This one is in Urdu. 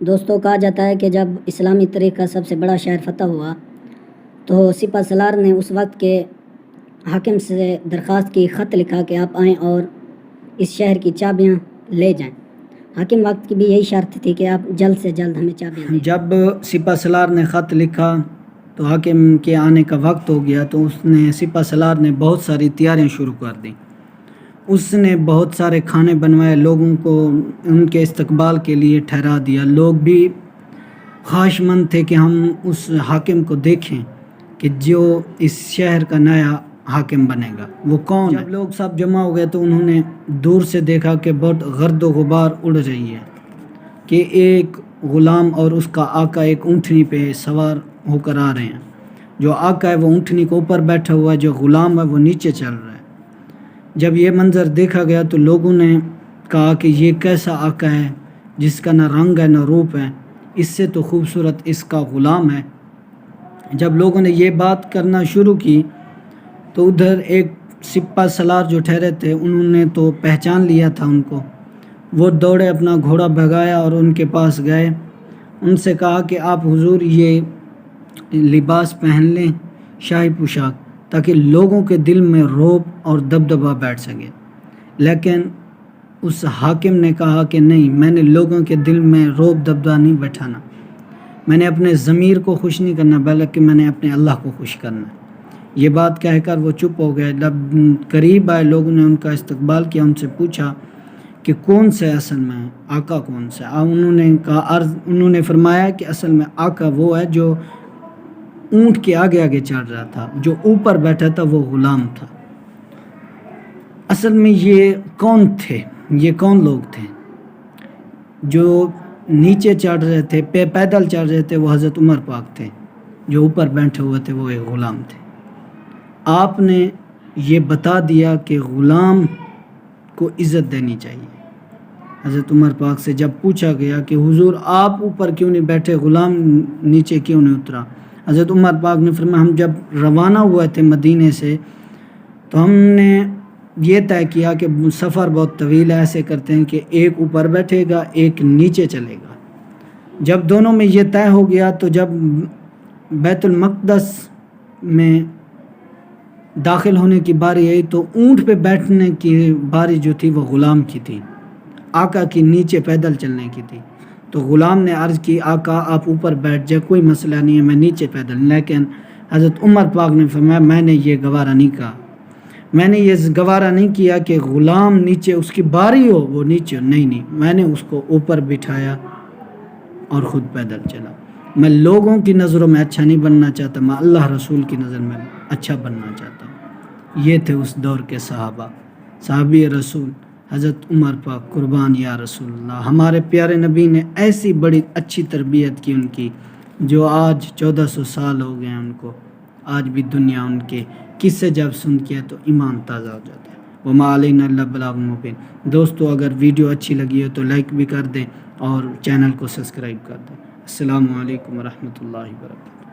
دوستوں، کہا جاتا ہے کہ جب اسلامی تاریخ کا سب سے بڑا شہر فتح ہوا تو سپہ سالار نے اس وقت کے حاکم سے درخواست کی، خط لکھا کہ آپ آئیں اور اس شہر کی چابیاں لے جائیں۔ حاکم وقت کی بھی یہی شرط تھی کہ آپ جلد سے جلد ہمیں چابیاں دیں۔ جب سپہ سالار نے خط لکھا تو حاکم کے آنے کا وقت ہو گیا تو سپہ سالار نے بہت ساری تیاریاں شروع کر دیں۔ اس نے بہت سارے کھانے بنوائے، لوگوں کو ان کے استقبال کے لیے ٹھہرا دیا۔ لوگ بھی خواہش مند تھے کہ ہم اس حاکم کو دیکھیں کہ جو اس شہر کا نیا حاکم بنے گا وہ کون ہے۔ جب لوگ سب جمع ہو گئے تو انہوں نے دور سے دیکھا کہ بہت گرد و غبار اڑ رہی ہے، کہ ایک غلام اور اس کا آقا ایک اونٹنی پہ سوار ہو کر آ رہے ہیں۔ جو آقا ہے وہ اونٹنی کے اوپر بیٹھا ہوا ہے، جو غلام ہے وہ نیچے چل رہا ہے۔ جب یہ منظر دیکھا گیا تو لوگوں نے کہا کہ یہ کیسا آقا ہے جس کا نہ رنگ ہے نہ روپ ہے، اس سے تو خوبصورت اس کا غلام ہے۔ جب لوگوں نے یہ بات کرنا شروع کی تو ادھر ایک سپہ سالار جو ٹھہرے تھے انہوں نے تو پہچان لیا تھا ان کو۔ وہ دوڑے، اپنا گھوڑا بھگایا اور ان کے پاس گئے، ان سے کہا کہ آپ حضور یہ لباس پہن لیں، شاہی پوشاک، تاکہ لوگوں کے دل میں رعب اور دبدبہ بیٹھ سکے۔ لیکن اس حاکم نے کہا کہ نہیں، میں نے لوگوں کے دل میں رعب دبدبہ نہیں بیٹھانا، میں نے اپنے ضمیر کو خوش نہیں کرنا بلکہ میں نے اپنے اللہ کو خوش کرنا۔ یہ بات کہہ کر وہ چپ ہو گئے۔ جب قریب آئے لوگوں نے ان کا استقبال کیا، ان سے پوچھا کہ کون سے اصل میں آقا کون سے؟ انہوں نے فرمایا کہ اصل میں آقا وہ ہے جو اونٹ کے آگے آگے چڑھ رہا تھا، جو اوپر بیٹھا تھا وہ غلام تھا۔ اصل میں یہ کون تھے؟ یہ کون لوگ تھے؟ جو نیچے چڑھ رہے تھے، پیدل چڑھ رہے تھے، وہ حضرت عمر پاک تھے۔ جو اوپر بیٹھے ہوئے تھے وہ ایک غلام تھے۔ آپ نے یہ بتا دیا کہ غلام کو عزت دینی چاہیے۔ حضرت عمر پاک سے جب پوچھا گیا کہ حضور آپ اوپر کیوں نہیں بیٹھے، غلام نیچے کیوں نہیں اترا؟ حضرت عمر پاک نے فرمایا ہم جب روانہ ہوئے تھے مدینے سے تو ہم نے یہ طے کیا کہ سفر بہت طویل ہے، ایسے کرتے ہیں کہ ایک اوپر بیٹھے گا ایک نیچے چلے گا۔ جب دونوں میں یہ طے ہو گیا تو جب بیت المقدس میں داخل ہونے کی باری آئی تو اونٹ پہ بیٹھنے کی باری جو تھی وہ غلام کی تھی، آقا کی نیچے پیدل چلنے کی تھی۔ تو غلام نے عرض کی آقا آپ اوپر بیٹھ جائے، کوئی مسئلہ نہیں ہے، میں نیچے پیدل۔ لیکن حضرت عمر پاک نے فرمایا میں نے یہ گوارہ نہیں کہا، میں نے یہ گوارہ نہیں کیا کہ غلام نیچے اس کی باری ہو وہ نیچے، نہیں، میں نے اس کو اوپر بٹھایا اور خود پیدل چلا۔ میں لوگوں کی نظروں میں اچھا نہیں بننا چاہتا، میں اللہ رسول کی نظر میں اچھا بننا چاہتا ہوں۔ یہ تھے اس دور کے صحابی رسول حضرت عمر پاک، قربان یا رسول اللہ۔ ہمارے پیارے نبی نے ایسی بڑی اچھی تربیت کی ان کی، جو آج 1400 سال ہو گئے ہیں ان کو، آج بھی دنیا ان کے قصے جب سنتی ہے تو ایمان تازہ ہو جاتا ہے۔ وما علینا الا البلاغ المبین۔ دوستو اگر ویڈیو اچھی لگی ہو تو لائک بھی کر دیں اور چینل کو سبسکرائب کر دیں۔ السلام علیکم ورحمۃ اللہ وبرکاتہ۔